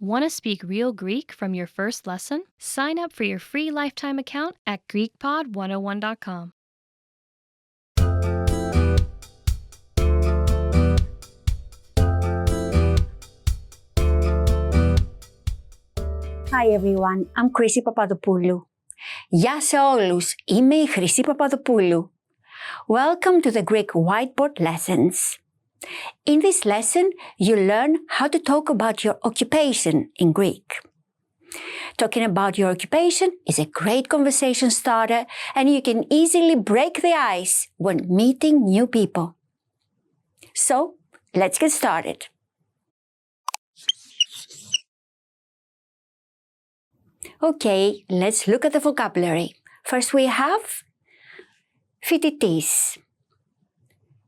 Want to speak real Greek from your first lesson? Sign up for your free lifetime account at GreekPod101.com. Hi everyone, I'm Chrissy Papadopoulou. Γεια σε όλους, είμαι η Χρυσή Παπαδοπούλου. Welcome to the Greek Whiteboard Lessons. In this lesson, you learn how to talk about your occupation in Greek. Talking about your occupation is a great conversation starter and you can easily break the ice when meeting new people. So, let's get started. Okay, let's look at the vocabulary. First we have φοιτητής,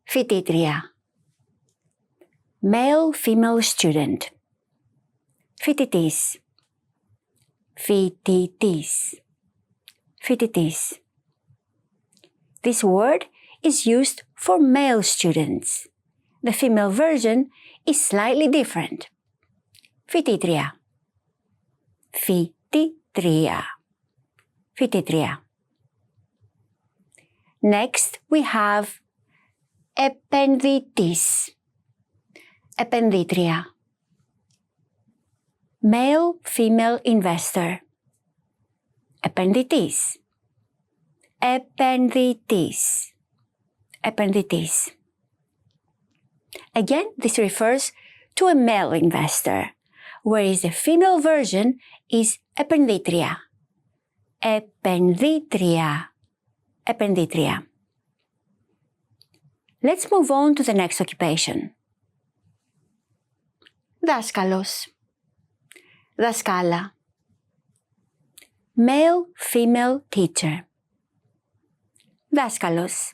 φοιτήτρια, male-female student, φοιτητής, φοιτητής, φοιτητής. This word is used for male students. The female version is slightly different. Φοιτήτρια, φοιτήτρια, φοιτήτρια. Next we have επενδυτής, επενδύτρια, male-female investor, επενδυτής, επενδυτής, επενδυτής. Again, this refers to a male investor, whereas the female version is επενδύτρια, επενδύτρια, επενδύτρια. Let's move on to the next occupation. Δάσκαλος, δασκάλα, male-female teacher, δάσκαλος,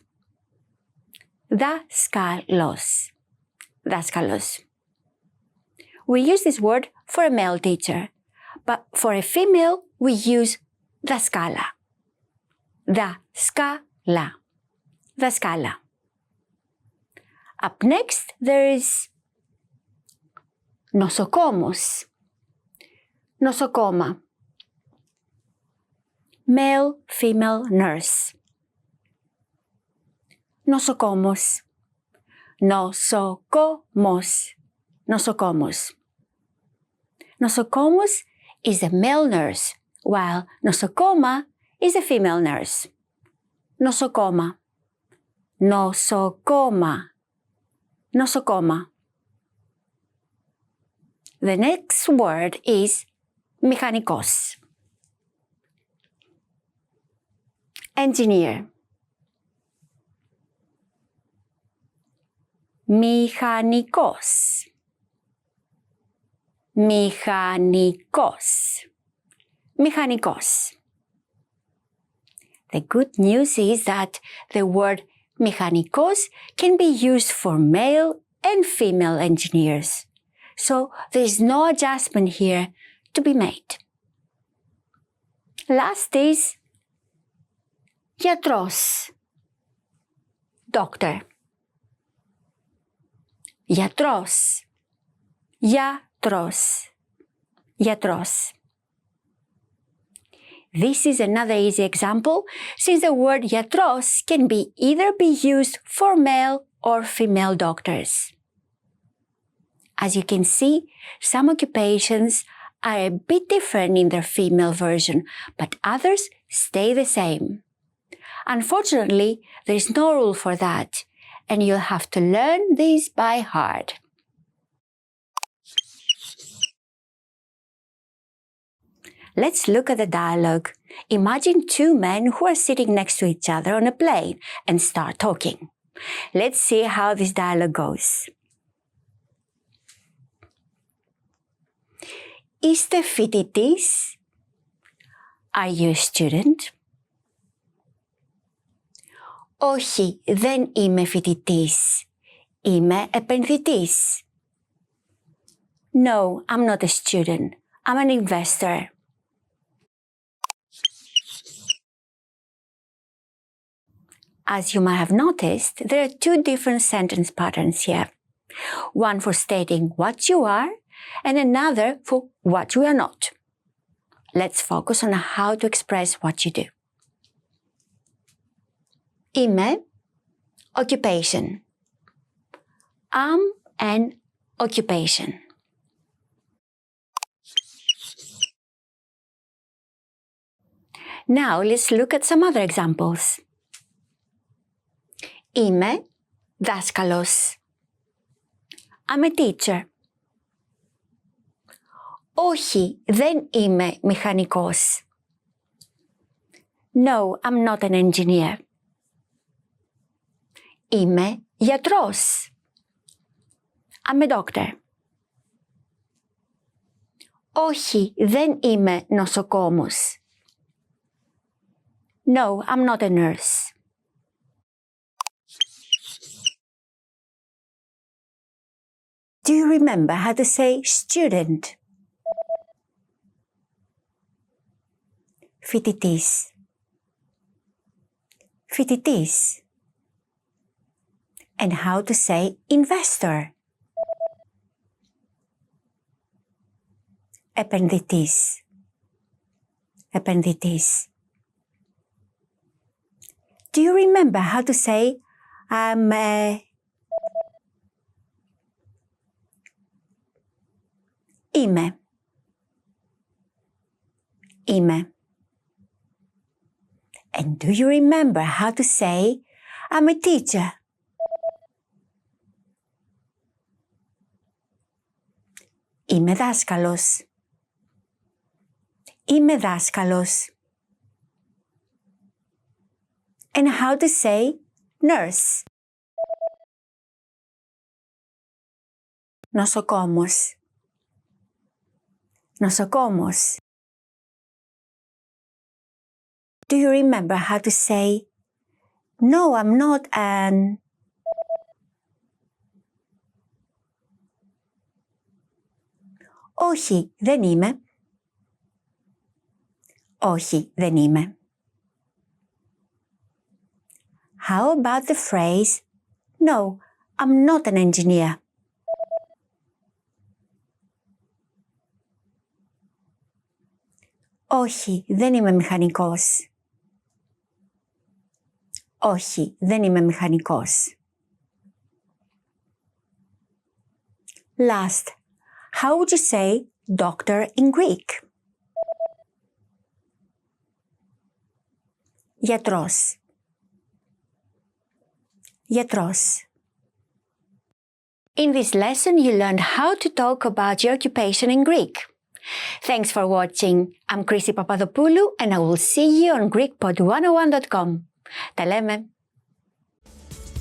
δάσκαλος, δάσκαλος. We use this word for a male teacher, but for a female we use δασκάλα, δασκάλα, δασκάλα. Up next there is νοσοκόμος, νοσοκόμα, male-female nurse, νοσοκόμος, νοσοκόμος, νοσοκόμος. Νοσοκόμος is the male nurse, while νοσοκόμα is the female nurse. Νοσοκόμα, νοσοκόμα, νοσοκόμα. The next word is μηχανικός, engineer, μηχανικός, μηχανικός, μηχανικός. The good news is that the word μηχανικός can be used for male and female engineers. So there is no adjustment here to be made. Last is γιατρός, doctor, γιατρός, γιατρός, γιατρός. This is another easy example since the word γιατρός can be either be used for male or female doctors. As you can see, some occupations are a bit different in their female version, but others stay the same. Unfortunately, there is no rule for that, and you'll have to learn this by heart. Let's look at the dialogue. Imagine two men who are sitting next to each other on a plane and start talking. Let's see how this dialogue goes. Είστε φοιτητής? Are you a student? Όχι, δεν είμαι φοιτητής. Είμαι επενδυτής. No, I'm not a student. I'm an investor. As you might have noticed, there are two different sentence patterns here. One for stating what you are and another for what you are not. Let's focus on how to express what you do. Είμαι, occupation. Am an occupation. Now let's look at some other examples. Είμαι δάσκαλος. I'm a teacher. Όχι, δεν είμαι μηχανικός. No, I'm not an engineer. Είμαι γιατρός. I'm a doctor. Όχι, δεν είμαι νοσοκόμος. No, I'm not a nurse. Do you remember how to say student? Φοιτητής. Φοιτητής. And how to say investor? Επενδυτής. Επενδυτής. Do you remember how to say Είμαι. Είμαι. And do you remember how to say I'm a teacher? Είμαι δάσκαλος. Είμαι δάσκαλος. And how to say nurse? Νοσοκόμος. Νοσοκόμος. Do you remember how to say, no, I'm not an... Όχι, δεν είμαι. Όχι, δεν είμαι. How about the phrase, no, I'm not an engineer? Όχι, δεν είμαι μηχανικός. Όχι, δεν είμαι μηχανικός. Last, how would you say doctor in Greek? Γιατρός. Γιατρός. In this lesson, you learned how to talk about your occupation in Greek. Thanks for watching. I'm Chrissy Papadopoulou and I will see you on GreekPod101.com. Τα λέμε!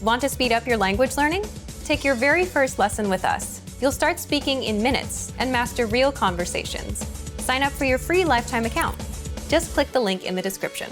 Want to speed up your language learning? Take your very first lesson with us. You'll start speaking in minutes and master real conversations. Sign up for your free lifetime account. Just click the link in the description.